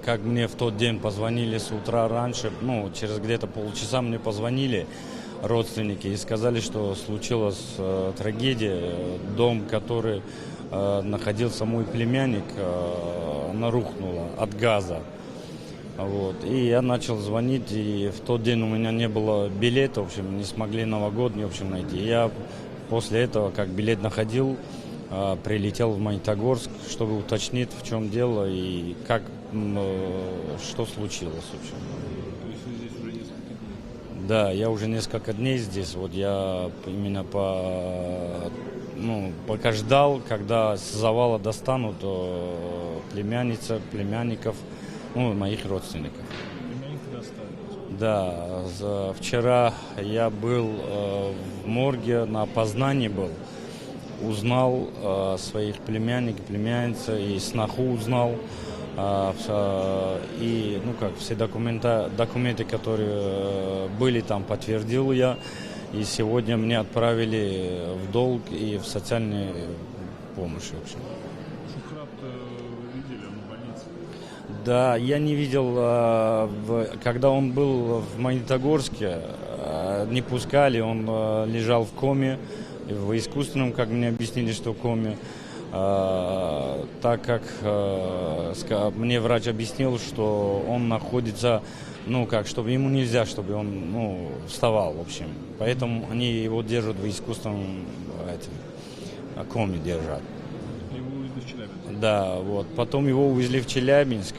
Как мне в тот день позвонили с утра раньше, через где-то полчаса мне позвонили родственники и сказали, что случилась трагедия. Дом, который находился мой племянник, она рухнула от газа. Вот. И я начал звонить, и в тот день у меня не было билета, в общем, не смогли новогодний, в общем, найти. Я после этого, как билет находил, прилетел в Магнитогорск, чтобы уточнить, в чем дело и как, что случилось, в общем. То есть вы здесь уже несколько дней? Да, я уже несколько дней здесь, вот я именно пока ждал, когда с завала достанут племянников, моих родственников. Племянника доставили? Да, вчера я был в морге, на опознании был, узнал своих племянников, племянницы, и сноху узнал, и, все документы, которые были там, подтвердил я, и сегодня мне отправили в долг и в социальную помощь, в общем. Шухрат видели, он в больнице? Да, я не видел, когда он был в Магнитогорске, не пускали, он лежал в коме, в искусственном, как мне объяснили, что в коме, так как мне врач объяснил, что он находится, чтобы ему нельзя, чтобы он, вставал, в общем. Поэтому они его держат в искусственном коме держат. Его увезли в Челябинск? Да, вот. Потом его увезли в Челябинск.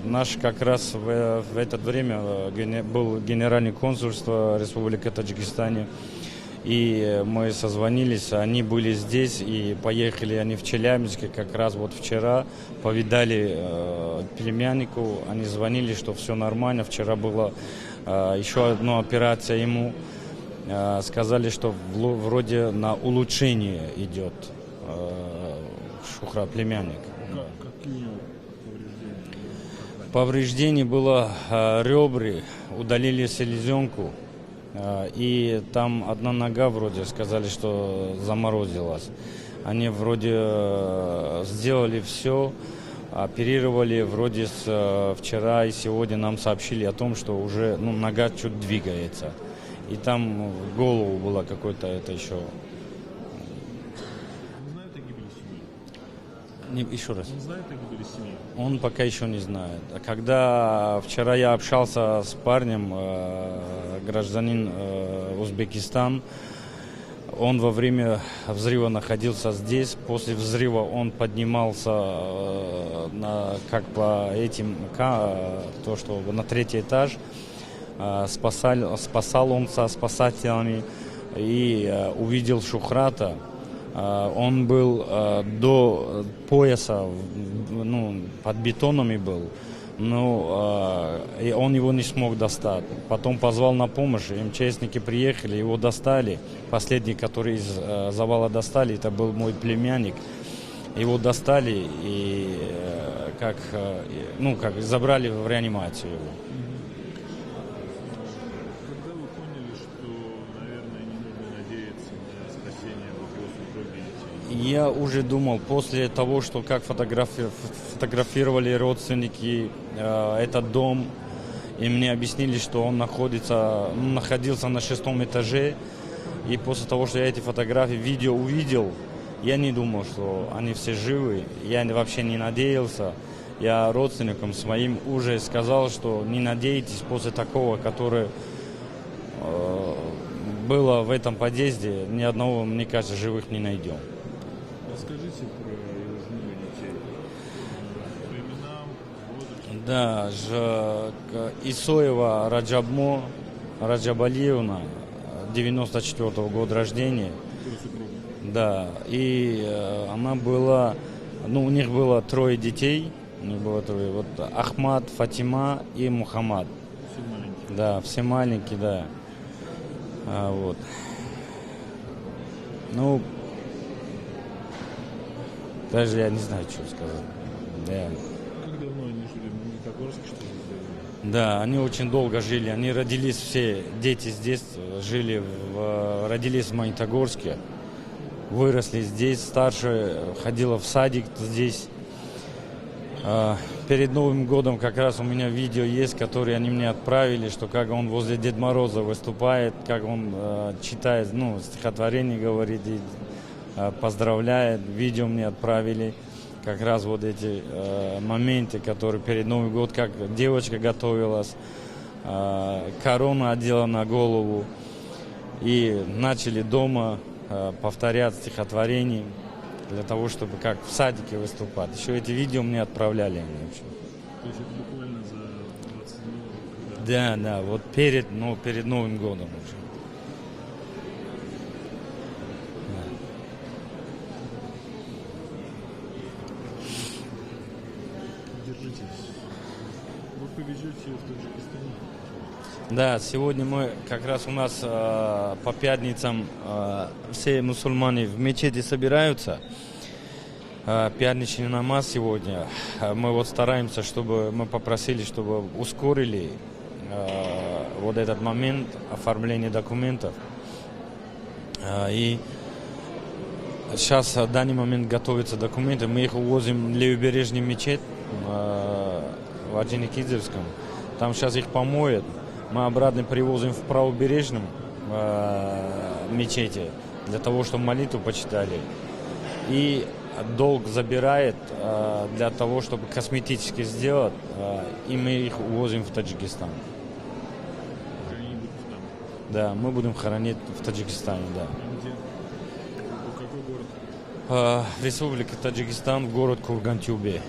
Наш как раз в это время был генеральное консульство Республики Таджикистан. И мы созвонились, они были здесь, и поехали они в Челябинске как раз вот вчера, повидали племяннику, они звонили, что все нормально, вчера была еще одна операция ему, сказали, что вроде на улучшение идет Шухрат, племянник. Какие Повреждение повреждения? было ребры, удалили селезенку. И там одна нога вроде сказали, что заморозилась. Они вроде сделали все, оперировали вроде вчера и сегодня нам сообщили о том, что уже нога чуть двигается. И там в голову было какое-то это еще. Он знает о гибели семьи? Еще раз. Он знает о гибели семьи? Он пока еще не знает. Когда вчера я общался с парнем, гражданин Узбекистан, он во время взрыва находился здесь. После взрыва он поднимался на третий этаж, спасал он со спасателями и увидел Шухрата. Он был до пояса, под бетонами был, и он его не смог достать. Потом позвал на помощь, МЧСники приехали, его достали. Последний, который из завала достали, это был мой племянник. Его достали и забрали в реанимацию его. Когда вы поняли, что, наверное, не нужно надеяться на спасение его супруги и детей? Я уже думал, после того, что как фотографировали родственники этот дом, и мне объяснили, что он находился на 6-м этаже, и после того, что я эти фотографии, видео увидел, я не думал, что они все живы, я вообще не надеялся. Я родственникам своим уже сказал, что не надейтесь после такого, которое было в этом подъезде, ни одного, мне кажется, живых не найдем. Расскажите про его жену и детей. По именам, возрасту. Да, Исоева Раджабмо Раджабалиевна, 94-го года рождения. Его супруга. Да, и она была, у них было 3 детей, вот Ахмад, Фатима и Мухаммад. Все маленькие. Да, все маленькие, да. Вот. Даже я не знаю, что сказать. Да. Как давно они жили в Магнитогорске, что ли? Да, они очень долго жили. Они родились все, дети здесь, родились в Магнитогорске, выросли здесь. Старшая ходила в садик здесь. Перед Новым годом как раз у меня видео есть, которые они мне отправили, что как он возле Деда Мороза выступает, как он читает, ну, стихотворение говорит и поздравляет. Видео мне отправили. Как раз вот эти моменты, которые перед Новым годом, как девочка готовилась, корону одела на голову. И начали дома повторять стихотворение для того, чтобы как в садике выступать. Еще эти видео мне отправляли они вообще. То есть это буквально за 27 Да, да, вот перед Новым годом уже. Держитесь. Вы повезете в Таджикистане. Да, сегодня мы как раз у нас по пятницам все мусульмане в мечети собираются. Пятничный намаз сегодня. Мы вот стараемся, чтобы мы попросили, чтобы ускорили вот этот момент оформления документов. И сейчас в данный момент готовятся документы. Мы их увозим в левобережный мечеть в Орджоникидзевском. Там сейчас их помоют. Мы обратно привозим в правобережном мечети для того, чтобы молитву почитали. И долг забирает для того, чтобы косметически сделать, и мы их увозим в Таджикистан. Они будут там. Да, мы будем хоронить в Таджикистане, да. А где? Какой город? Республика Таджикистан, город Курган-Тюбе.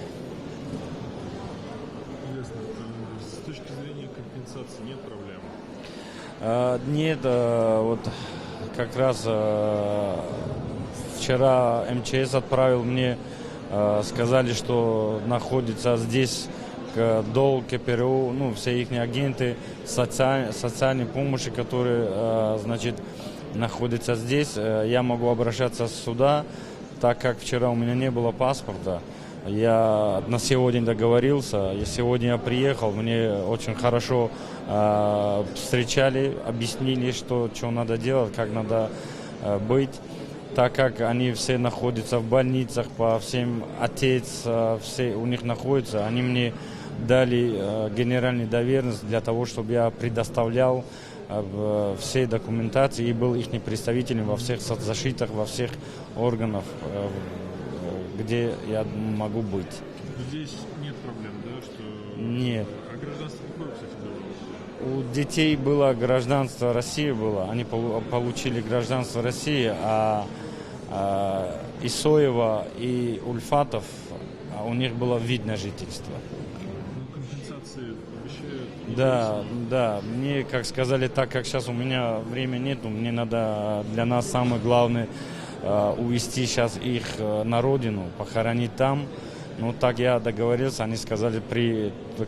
Интересно, там с точки зрения компенсации нет проблем? Нет, вот как раз вчера МЧС отправил мне, сказали, что находится здесь долг КПРУ, ну, все их агенты социальной помощи, которые, значит, находятся здесь. Я могу обращаться сюда, так как вчера у меня не было паспорта. Я на сегодня договорился, и сегодня я приехал, мне очень хорошо встречали, объяснили, что надо делать, как надо быть. Так как они все находятся в больницах, по всем отец, все у них находятся, они мне дали генеральную доверенность для того, чтобы я предоставлял все документации и был их представителем во всех соцзащитах, во всех органах, где я могу быть. Здесь нет проблем, да? Что... Нет. А гражданство какое, кстати, было? У детей было гражданство России, они получили гражданство России, а Исоева и Ульфатов, у них было вид на жительство. Ну, компенсации обещают? Да, да. Мне, как сказали, так как сейчас у меня времени нету, мне надо для нас самое главное увезти сейчас их на родину, похоронить там. Ну, так я договорился, они сказали,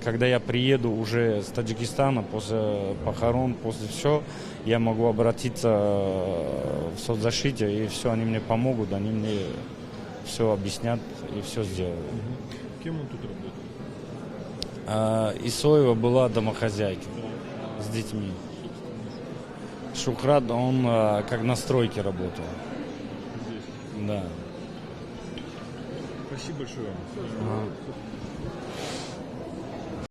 когда я приеду уже с Таджикистана, после похорон, после всего, я могу обратиться в соцзащите, и все, они мне помогут, они мне все объяснят и все сделают. Кем он тут работает? Исоева была домохозяйкой с детьми. Шухрат, он как на стройке работал. Здесь. Да. Спасибо большое. Ага.